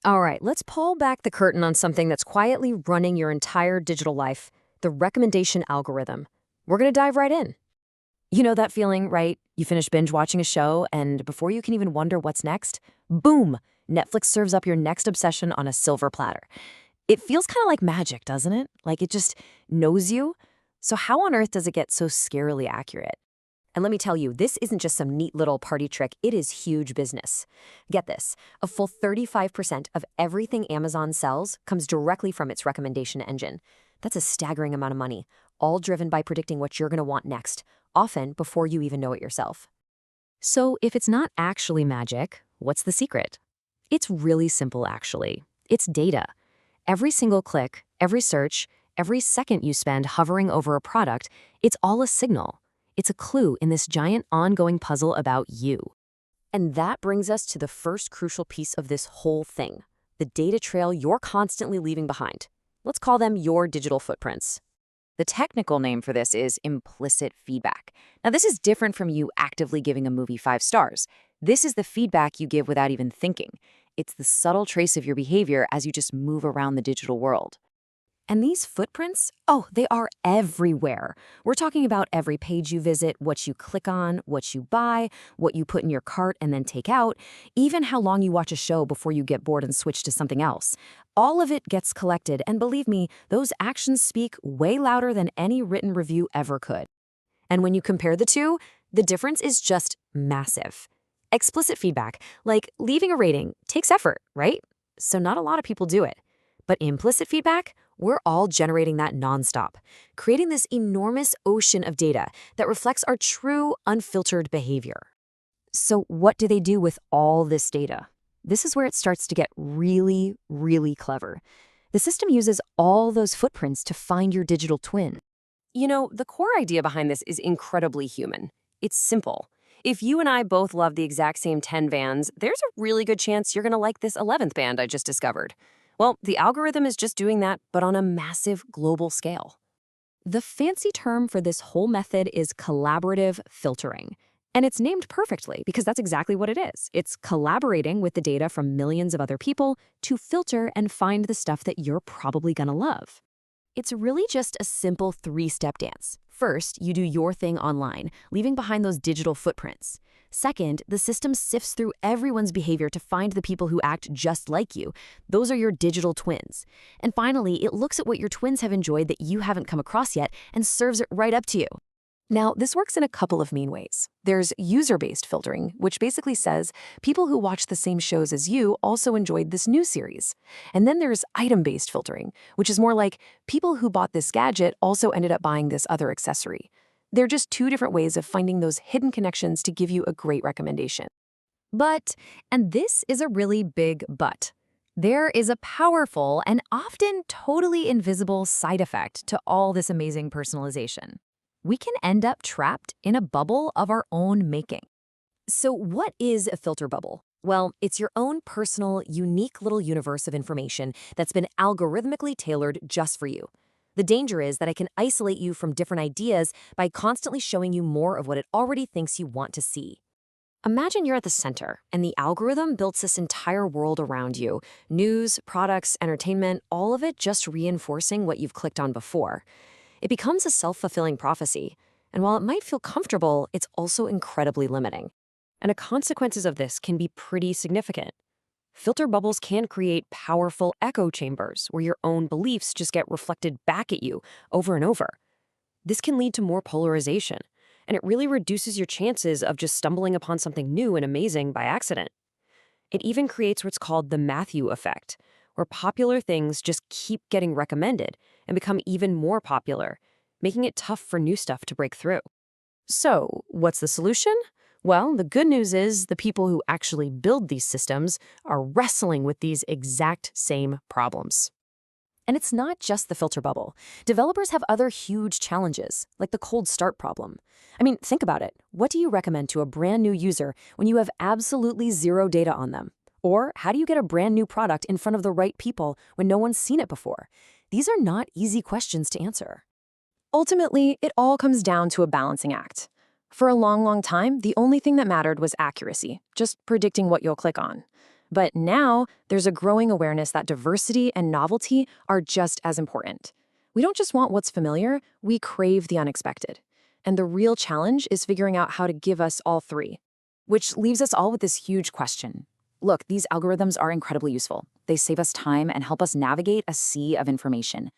All right, let's pull back the curtain on something that's quietly running your entire digital life, the recommendation algorithm. We're going to dive right in. You know that feeling, right? You finish binge watching a show, and before you can even wonder what's next, boom, Netflix serves up your next obsession on a silver platter. It feels kind of like magic, doesn't it? Like it just knows you. So, how on earth does it get so scarily accurate? And let me tell you, this isn't just some neat little party trick, it is huge business. Get this, a full 35% of everything Amazon sells comes directly from its recommendation engine. That's a staggering amount of money, all driven by predicting what you're going to want next, often before you even know it yourself. So if it's not actually magic, what's the secret? It's really simple, actually. It's data. Every single click, every search, every second you spend hovering over a product, it's all a signal. It's a clue in this giant ongoing puzzle about you. And that brings us to the first crucial piece of this whole thing, the data trail you're constantly leaving behind. Let's call them your digital footprints. The technical name for this is implicit feedback. Now, this is different from you actively giving a movie 5 stars. This is the feedback you give without even thinking. It's the subtle trace of your behavior as you just move around the digital world. And these footprints, oh, they are everywhere. We're talking about every page you visit, what you click on, what you buy, what you put in your cart and then take out, even how long you watch a show before you get bored and switch to something else. All of it gets collected, and believe me, those actions speak way louder than any written review ever could. And when you compare the two, the difference is just massive. Explicit feedback, like leaving a rating, takes effort, right? So not a lot of people do it. But implicit feedback, we're all generating that nonstop, creating this enormous ocean of data that reflects our true, unfiltered behavior. So what do they do with all this data? This is where it starts to get really, really clever. The system uses all those footprints to find your digital twin. You know, the core idea behind this is incredibly human. It's simple. If you and I both love the exact same 10 bands, there's a really good chance you're going to like this 11th band I just discovered. Well, the algorithm is just doing that, but on a massive global scale. The fancy term for this whole method is collaborative filtering. And it's named perfectly because that's exactly what it is. It's collaborating with the data from millions of other people to filter and find the stuff that you're probably gonna love. It's really just a simple 3-step dance. First, you do your thing online, leaving behind those digital footprints. Second, the system sifts through everyone's behavior to find the people who act just like you. Those are your digital twins. And finally, it looks at what your twins have enjoyed that you haven't come across yet and serves it right up to you. Now, this works in a couple of main ways. There's user-based filtering, which basically says people who watch the same shows as you also enjoyed this new series. And then there's item-based filtering, which is more like people who bought this gadget also ended up buying this other accessory. They're just two different ways of finding those hidden connections to give you a great recommendation. But, and this is a really big but, there is a powerful and often totally invisible side effect to all this amazing personalization. We can end up trapped in a bubble of our own making. So what is a filter bubble? Well, it's your own personal, unique little universe of information that's been algorithmically tailored just for you. The danger is that it can isolate you from different ideas by constantly showing you more of what it already thinks you want to see. Imagine you're at the center, and the algorithm builds this entire world around you. News, products, entertainment, all of it just reinforcing what you've clicked on before. It becomes a self-fulfilling prophecy, and while it might feel comfortable, it's also incredibly limiting. And the consequences of this can be pretty significant. Filter bubbles can create powerful echo chambers where your own beliefs just get reflected back at you over and over. This can lead to more polarization, and it really reduces your chances of just stumbling upon something new and amazing by accident. It even creates what's called the Matthew effect, where popular things just keep getting recommended and become even more popular, making it tough for new stuff to break through. So, what's the solution? Well, the good news is the people who actually build these systems are wrestling with these exact same problems. And it's not just the filter bubble. Developers have other huge challenges, like the cold start problem. I mean, think about it. What do you recommend to a brand new user when you have absolutely zero data on them? Or how do you get a brand new product in front of the right people when no one's seen it before? These are not easy questions to answer. Ultimately, it all comes down to a balancing act. For a long, long time, the only thing that mattered was accuracy, just predicting what you'll click on. But now, there's a growing awareness that diversity and novelty are just as important. We don't just want what's familiar, we crave the unexpected. And the real challenge is figuring out how to give us all three. Which leaves us all with this huge question. Look, these algorithms are incredibly useful. They save us time and help us navigate a sea of information.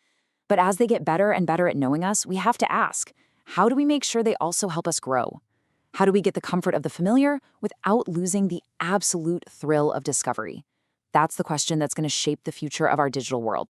But as they get better and better at knowing us, we have to ask, how do we make sure they also help us grow? How do we get the comfort of the familiar without losing the absolute thrill of discovery? That's the question that's going to shape the future of our digital world.